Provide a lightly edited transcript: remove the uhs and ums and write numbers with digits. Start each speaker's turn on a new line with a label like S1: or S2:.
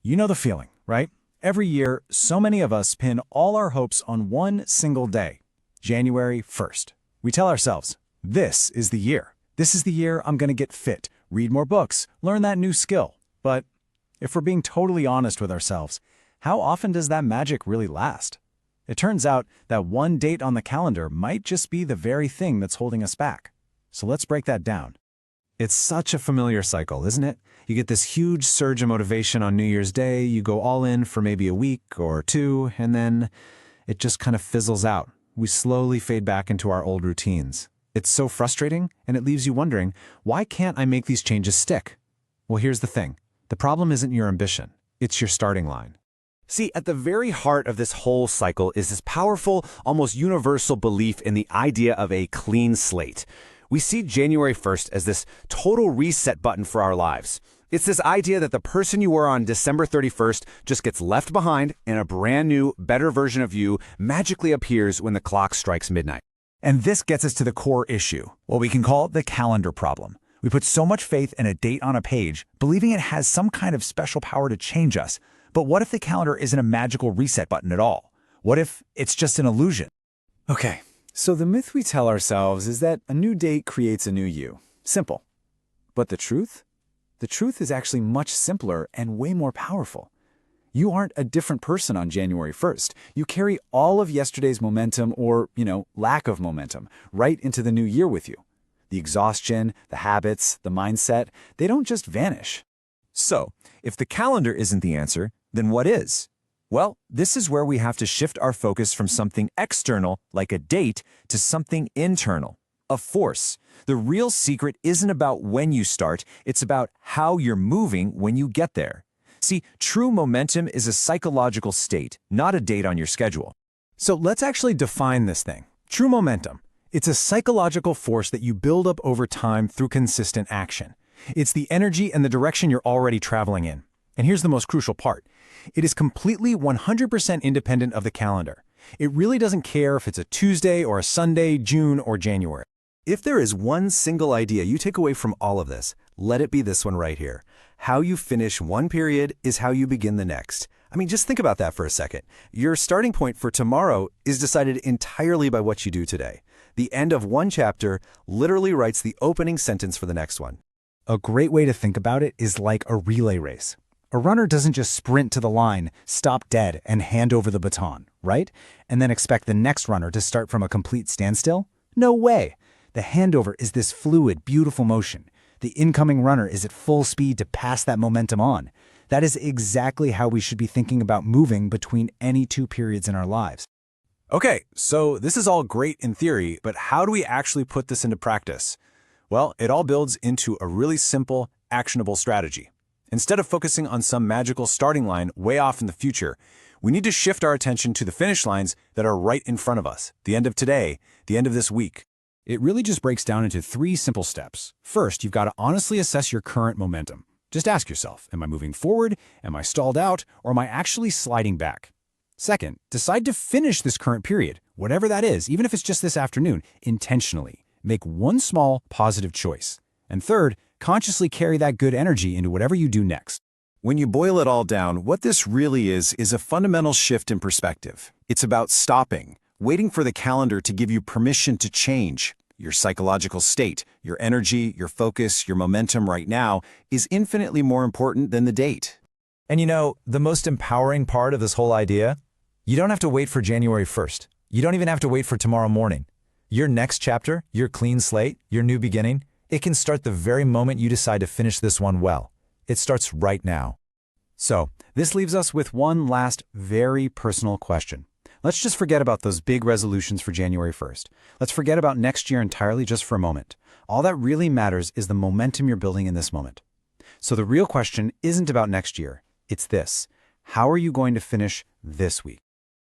S1: You know the feeling, right? Every year, so many of us pin all our hopes on one single day, January 1st. We tell ourselves, this is the year. This is the year I'm going to get fit, read more books, learn that new skill. But if we're being totally honest with ourselves, how often does that magic really last? It turns out that one date on the calendar might just be the very thing that's holding us back. So let's break that down. It's such a familiar cycle, isn't it? You get this huge surge of motivation on New Year's Day, you go all in for maybe a week or two, and then it just kind of fizzles out. We slowly fade back into our old routines. It's so frustrating, and it leaves you wondering, why can't I make these changes stick? Well, here's the thing. The problem isn't your ambition. It's your starting line.
S2: See, at the very heart of this whole cycle is this powerful, almost universal belief in the idea of a clean slate. We see January 1st as this total reset button for our lives. It's this idea that the person you were on December 31st just gets left behind and a brand new, better version of you magically appears when the clock strikes midnight.
S1: And this gets us to the core issue, what we can call the calendar problem. We put so much faith in a date on a page, believing it has some kind of special power to change us. But what if the calendar isn't a magical reset button at all? What if it's just an illusion? Okay, so the myth we tell ourselves is that a new date creates a new you. Simple. But the truth? The truth is actually much simpler and way more powerful. You aren't a different person on January 1st. You carry all of yesterday's momentum or, lack of momentum right into the new year with you. The exhaustion, the habits, the mindset, they don't just vanish.
S3: So, if the calendar isn't the answer, then what is? Well, this is where we have to shift our focus from something external, like a date, to something internal, a force. The real secret isn't about when you start, it's about how you're moving when you get there. See, true momentum is a psychological state, not a date on your schedule.
S1: So let's actually define this thing. True momentum. It's a psychological force that you build up over time through consistent action. It's the energy and the direction you're already traveling in. And here's the most crucial part. It is completely 100% independent of the calendar. It really doesn't care if it's a Tuesday or a Sunday, June or January.
S2: If there is one single idea you take away from all of this, let it be this one right here. How you finish one period is how you begin the next. I mean, just think about that for a second. Your starting point for tomorrow is decided entirely by what you do today. The end of one chapter literally writes the opening sentence for the next one.
S1: A great way to think about it is like a relay race. A runner doesn't just sprint to the line, stop dead, and hand over the baton, right? And then expect the next runner to start from a complete standstill? No way! The handover is this fluid, beautiful motion. The incoming runner is at full speed to pass that momentum on. That is exactly how we should be thinking about moving between any two periods in our lives.
S3: Okay, so this is all great in theory, but how do we actually put this into practice? Well, it all builds into a really simple, actionable strategy. Instead of focusing on some magical starting line way off in the future, we need to shift our attention to the finish lines that are right in front of us, the end of today, the end of this week.
S1: It really just breaks down into 3 simple steps. First, you've got to honestly assess your current momentum. Just ask yourself, am I moving forward? Am I stalled out? Or am I actually sliding back? Second, decide to finish this current period, whatever that is, even if it's just this afternoon, intentionally. Make one small, positive choice. And third, consciously carry that good energy into whatever you do next.
S3: When you boil it all down, what this really is a fundamental shift in perspective. It's about stopping, waiting for the calendar to give you permission to change. Your psychological state, your energy, your focus, your momentum right now is infinitely more important than the date.
S1: And the most empowering part of this whole idea? You don't have to wait for January 1st. You don't even have to wait for tomorrow morning. Your next chapter, your clean slate, your new beginning, it can start the very moment you decide to finish this one well. It starts right now. So, this leaves us with one last very personal question. Let's just forget about those big resolutions for January 1st. Let's forget about next year entirely just for a moment. All that really matters is the momentum you're building in this moment. So the real question isn't about next year. It's this. How are you going to finish this week?